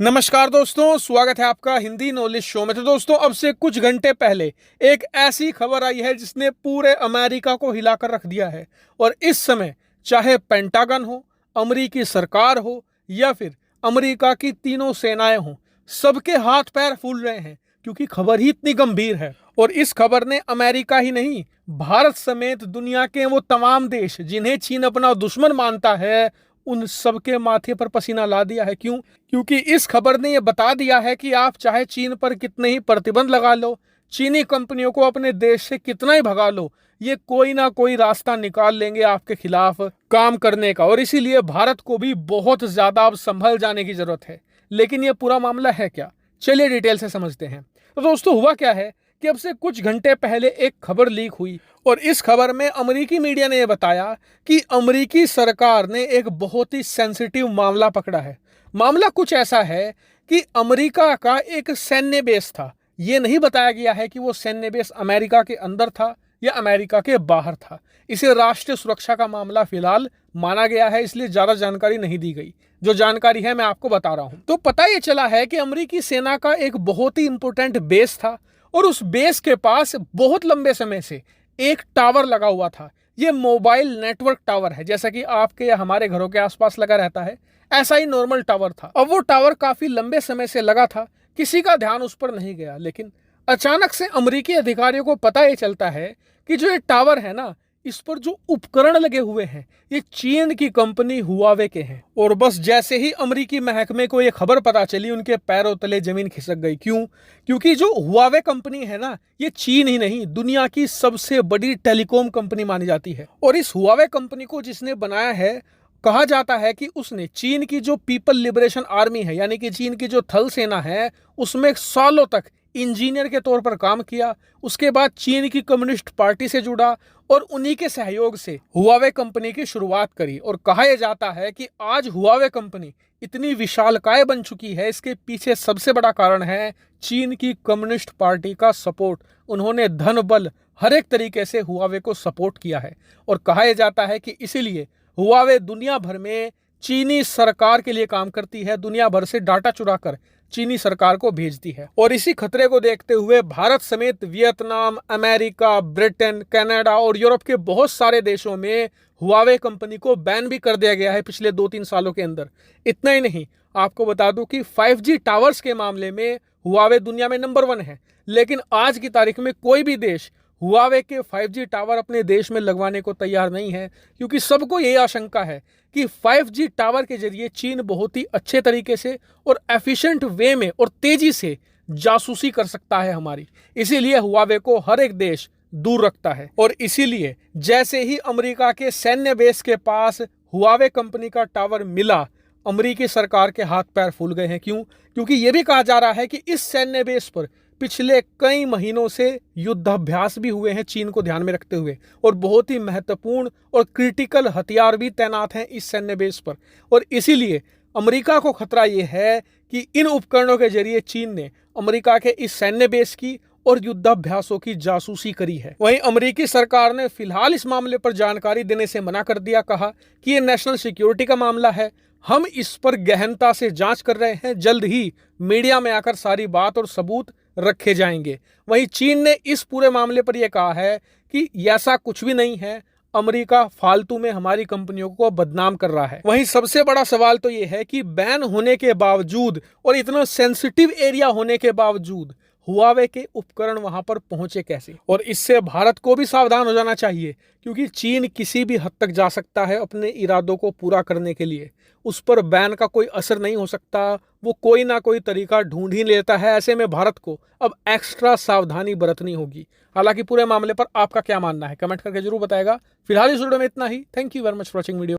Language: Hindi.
नमस्कार दोस्तों, स्वागत है आपका हिंदी नॉलेज शो में। तो दोस्तों, अब से कुछ घंटे पहले एक ऐसी खबर आई है जिसने पूरे अमेरिका को हिलाकर रख दिया है। और इस समय चाहे पेंटागन हो, अमेरिकी सरकार हो या फिर अमेरिका की तीनों सेनाएं हों, सबके हाथ पैर फूल रहे हैं क्योंकि खबर ही इतनी गंभीर है। और इस खबर ने अमेरिका ही नहीं, भारत समेत दुनिया के वो तमाम देश जिन्हें चीन अपना दुश्मन मानता है, उन सबके माथे पर पसीना ला दिया है। क्यों? क्योंकि इस खबर ने यह बता दिया है कि आप चाहे चीन पर कितने ही प्रतिबंध लगा लो, चीनी कंपनियों को अपने देश से कितना ही भगा लो, ये कोई ना कोई रास्ता निकाल लेंगे आपके खिलाफ काम करने का। और इसीलिए भारत को भी बहुत ज्यादा अब संभल जाने की जरूरत है। लेकिन यह पूरा मामला है क्या, चलिए डिटेल से समझते हैं। तो दोस्तों, हुआ क्या है कि अब से कुछ घंटे पहले एक खबर लीक हुई और इस खबर में अमेरिकी मीडिया ने यह बताया कि अमेरिकी सरकार ने एक बहुत ही सेंसिटिव मामला पकड़ा है। मामला कुछ ऐसा है कि अमेरिका का एक सैन्य बेस था। यह नहीं बताया गया है कि वो सैन्य बेस अमेरिका के अंदर था या अमेरिका के बाहर था। इसे राष्ट्रीय सुरक्षा का मामला फिलहाल माना गया है, इसलिए ज्यादा जानकारी नहीं दी गई। जो जानकारी है मैं आपको बता रहा हूं। तो पता यह चला है कि अमेरिकी सेना का एक बहुत ही इंपॉर्टेंट बेस था और उस बेस के पास बहुत लंबे समय से एक टावर लगा हुआ था। ये मोबाइल नेटवर्क टावर है, जैसा कि आपके या हमारे घरों के आसपास लगा रहता है, ऐसा ही नॉर्मल टावर था। अब वो टावर काफी लंबे समय से लगा था, किसी का ध्यान उस पर नहीं गया। लेकिन अचानक से अमेरिकी अधिकारियों को पता ये चलता है कि जो ये टावर है ना, इस पर जो उपकरण लगे हुए हैं ये चीन की कंपनी हुआवे के हैं। और बस जैसे ही अमेरिकी महकमे को ये खबर पता चली, उनके पैरों तले जमीन खिसक गई। क्यों? क्योंकि जो हुआवे कंपनी है ना, ये चीन ही नहीं, दुनिया की सबसे बड़ी टेलीकॉम कंपनी मानी जाती है। और इस हुआवे कंपनी को जिसने बनाया है, कहा जाता है कि उसने चीन की जो पीपल लिबरेशन आर्मी है, यानी कि चीन की जो थल सेना है, उसमें सालों तक इंजीनियर के तौर पर काम किया। उसके बाद चीन की कम्युनिस्ट पार्टी से जुड़ा और उन्हीं के सहयोग से हुआवे कंपनी की शुरुआत करी। और कहा यह जाता है कि आज हुआवे कंपनी इतनी विशालकाय बन चुकी है, इसके पीछे सबसे बड़ा कारण है चीन की कम्युनिस्ट पार्टी का सपोर्ट। उन्होंने धन बल हर एक तरीके से हुआवे को सपोर्ट किया है। और कहा यह जाता है कि इसीलिए हुआवे दुनिया भर में चीनी सरकार के लिए काम करती है, दुनिया भर से डाटा चुरा कर चीनी सरकार को भेजती है। और इसी खतरे को देखते हुए भारत समेत वियतनाम, अमेरिका, ब्रिटेन, कनाडा और यूरोप के बहुत सारे देशों में हुआवे कंपनी को बैन भी कर दिया गया है पिछले 2-3 सालों के अंदर। इतना ही नहीं, आपको बता दूं कि 5G टावर्स के मामले में हुआवे दुनिया में नंबर 1 है। लेकिन आज की तारीख में कोई भी देश हुआवे के 5G टावर अपने देश में लगवाने को तैयार नहीं है, क्योंकि सबको यही आशंका है कि 5G टावर के जरिए चीन बहुत ही अच्छे तरीके से और एफिशिएंट वे में और तेजी से जासूसी कर सकता है हमारी। इसीलिए हुआवे को हर एक देश दूर रखता है। और इसीलिए जैसे ही अमेरिका के सैन्य बेस के पास हुआवे कंपनी का टावर मिला, अमेरिकी सरकार के हाथ पैर फूल गए हैं। क्यों? क्योंकि यह भी कहा जा रहा है कि इस सैन्य बेस पर पिछले कई महीनों से युद्धाभ्यास भी हुए हैं चीन को ध्यान में रखते हुए, और बहुत ही महत्वपूर्ण और क्रिटिकल हथियार भी तैनात हैं इस सैन्य बेस पर। और इसीलिए अमेरिका को खतरा यह है कि इन उपकरणों के जरिए चीन ने अमेरिका के इस सैन्य बेस की और युद्धाभ्यासों की जासूसी करी है। वहीं अमेरिकी सरकार ने फिलहाल इस मामले पर जानकारी देने से मना कर दिया, कहा कि यह नेशनल सिक्योरिटी का मामला है, हम इस पर गहनता से जांच कर रहे हैं, जल्द ही मीडिया में आकर सारी बात और सबूत रखे जाएंगे। वहीं चीन ने इस पूरे मामले पर यह कहा है कि ऐसा कुछ भी नहीं है, अमेरिका फालतू में हमारी कंपनियों को बदनाम कर रहा है। वहीं सबसे बड़ा सवाल तो यह है कि बैन होने के बावजूद और इतना सेंसिटिव एरिया होने के बावजूद हुआवे के उपकरण वहां पर पहुंचे कैसे। और इससे भारत को भी सावधान हो जाना चाहिए, क्योंकि चीन किसी भी हद तक जा सकता है अपने इरादों को पूरा करने के लिए। उस पर बैन का कोई असर नहीं हो सकता, वो कोई ना कोई तरीका ढूंढ ही लेता है। ऐसे में भारत को अब एक्स्ट्रा सावधानी बरतनी होगी। हालांकि पूरे मामले पर आपका क्या मानना है, कमेंट करके जरूर बताएगा। फिलहाल इस वीडियो में इतना ही। Thank you very much for watching video.